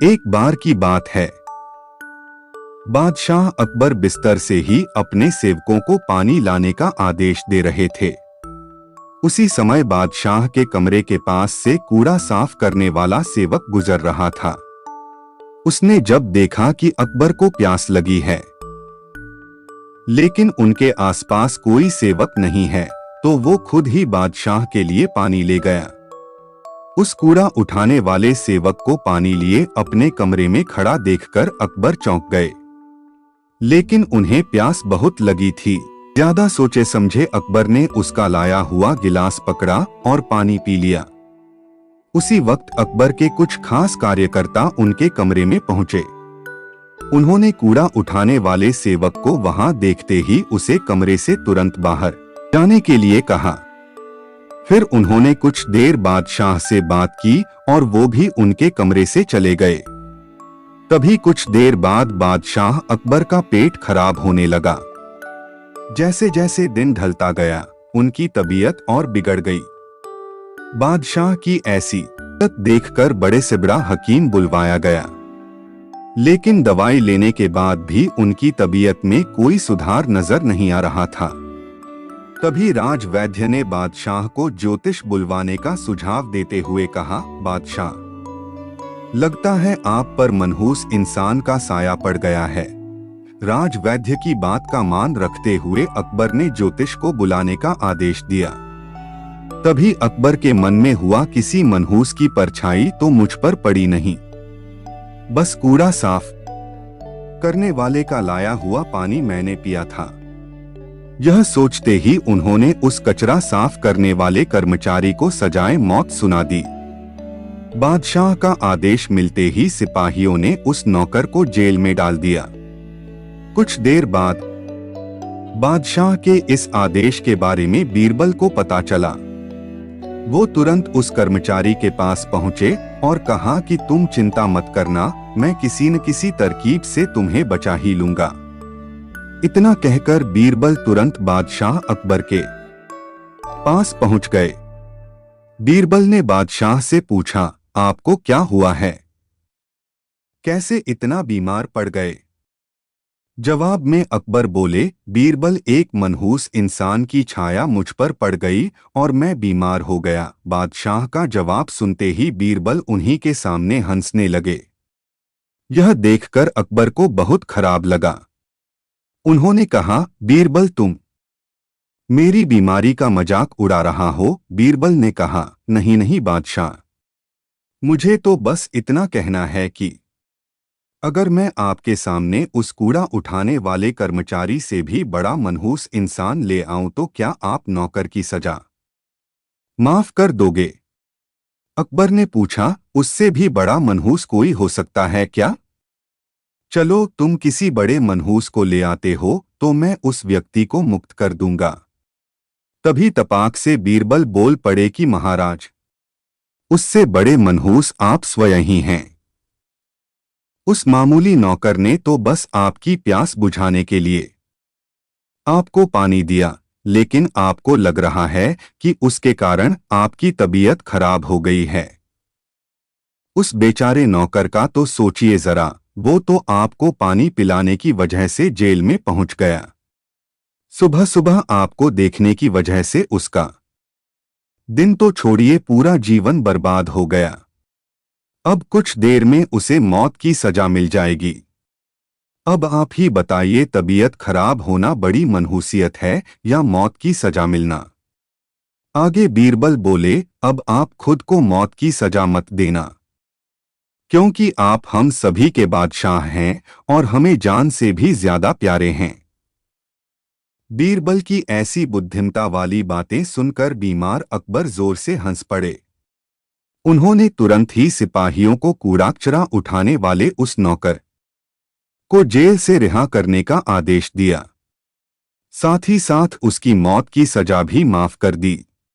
एक बार की बात है, बादशाह अकबर बिस्तर से ही अपने सेवकों को पानी लाने का आदेश दे रहे थे। उसी समय बादशाह के कमरे के पास से कूड़ा साफ करने वाला सेवक गुजर रहा था। उसने जब देखा कि अकबर को प्यास लगी है, लेकिन उनके आसपास कोई सेवक नहीं है, तो वो खुद ही बादशाह के लिए पानी ले गया। उस कूड़ा उठाने वाले सेवक को पानी लिए अपने कमरे में खड़ा देखकर अकबर चौंक गए, लेकिन उन्हें प्यास बहुत लगी थी। ज्यादा सोचे समझे अकबर ने उसका लाया हुआ गिलास पकड़ा और पानी पी लिया। उसी वक्त अकबर के कुछ खास कार्यकर्ता उनके कमरे में पहुंचे। उन्होंने कूड़ा उठाने वाले सेवक को वहां देखते ही उसे कमरे से तुरंत बाहर जाने के लिए कहा। फिर उन्होंने कुछ देर बादशाह से बात की और वो भी उनके कमरे से चले गए। तभी कुछ देर बाद बादशाह अकबर का पेट खराब होने लगा। जैसे जैसे दिन ढलता गया, उनकी तबीयत और बिगड़ गई। बादशाह की ऐसी हालत देखकर बड़े से बड़ा हकीम बुलवाया गया, लेकिन दवाई लेने के बाद भी उनकी तबीयत में कोई सुधार नजर नहीं आ रहा था। तभी राजवैद्य ने बादशाह को ज्योतिष बुलवाने का सुझाव देते हुए कहा, बादशाह, लगता है आप पर मनहूस इंसान का साया पड़ गया है। राजवैद्य की बात का मान रखते हुए अकबर ने ज्योतिष को बुलाने का आदेश दिया। तभी अकबर के मन में हुआ, किसी मनहूस की परछाई तो मुझ पर पड़ी नहीं, बस कूड़ा साफ करने वाले का लाया हुआ पानी मैंने पिया था। यह सोचते ही उन्होंने उस कचरा साफ करने वाले कर्मचारी को सजाए मौत सुना दी। बादशाह का आदेश मिलते ही सिपाहियों ने उस नौकर को जेल में डाल दिया। कुछ देर बाद बादशाह के इस आदेश के बारे में बीरबल को पता चला। वो तुरंत उस कर्मचारी के पास पहुंचे और कहा कि तुम चिंता मत करना, मैं किसी न किसी तरकीब से तुम्हें बचा ही लूंगा। इतना कहकर बीरबल तुरंत बादशाह अकबर के पास पहुंच गए। बीरबल ने बादशाह से पूछा, आपको क्या हुआ है? कैसे इतना बीमार पड़ गए? जवाब में अकबर बोले, बीरबल, एक मनहूस इंसान की छाया मुझ पर पड़ गई और मैं बीमार हो गया। बादशाह का जवाब सुनते ही बीरबल उन्हीं के सामने हंसने लगे। यह देखकर अकबर को बहुत खराब लगा। उन्होंने कहा, बीरबल, तुम मेरी बीमारी का मजाक उड़ा रहा हो? बीरबल ने कहा, नहीं नहीं बादशाह, मुझे तो बस इतना कहना है कि अगर मैं आपके सामने उस कूड़ा उठाने वाले कर्मचारी से भी बड़ा मनहूस इंसान ले आऊं तो क्या आप नौकर की सजा माफ कर दोगे? अकबर ने पूछा, उससे भी बड़ा मनहूस कोई हो सकता है क्या? चलो, तुम किसी बड़े मनहूस को ले आते हो तो मैं उस व्यक्ति को मुक्त कर दूंगा। तभी तपाक से बीरबल बोल पड़े कि महाराज, उससे बड़े मनहूस आप स्वयं ही हैं। उस मामूली नौकर ने तो बस आपकी प्यास बुझाने के लिए आपको पानी दिया, लेकिन आपको लग रहा है कि उसके कारण आपकी तबीयत खराब हो गई है। उस बेचारे नौकर का तो सोचिए जरा, वो तो आपको पानी पिलाने की वजह से जेल में पहुंच गया। सुबह सुबह आपको देखने की वजह से उसका दिन तो छोड़िए, पूरा जीवन बर्बाद हो गया। अब कुछ देर में उसे मौत की सजा मिल जाएगी। अब आप ही बताइए, तबीयत खराब होना बड़ी मनहूसियत है या मौत की सजा मिलना? आगे बीरबल बोले, अब आप खुद को मौत की सजा मत देना, क्योंकि आप हम सभी के बादशाह हैं और हमें जान से भी ज्यादा प्यारे हैं। बीरबल की ऐसी बुद्धिमता वाली बातें सुनकर बीमार अकबर जोर से हंस पड़े। उन्होंने तुरंत ही सिपाहियों को कूड़ा उठाने वाले उस नौकर को जेल से रिहा करने का आदेश दिया। साथ ही साथ उसकी मौत की सजा भी माफ कर दी।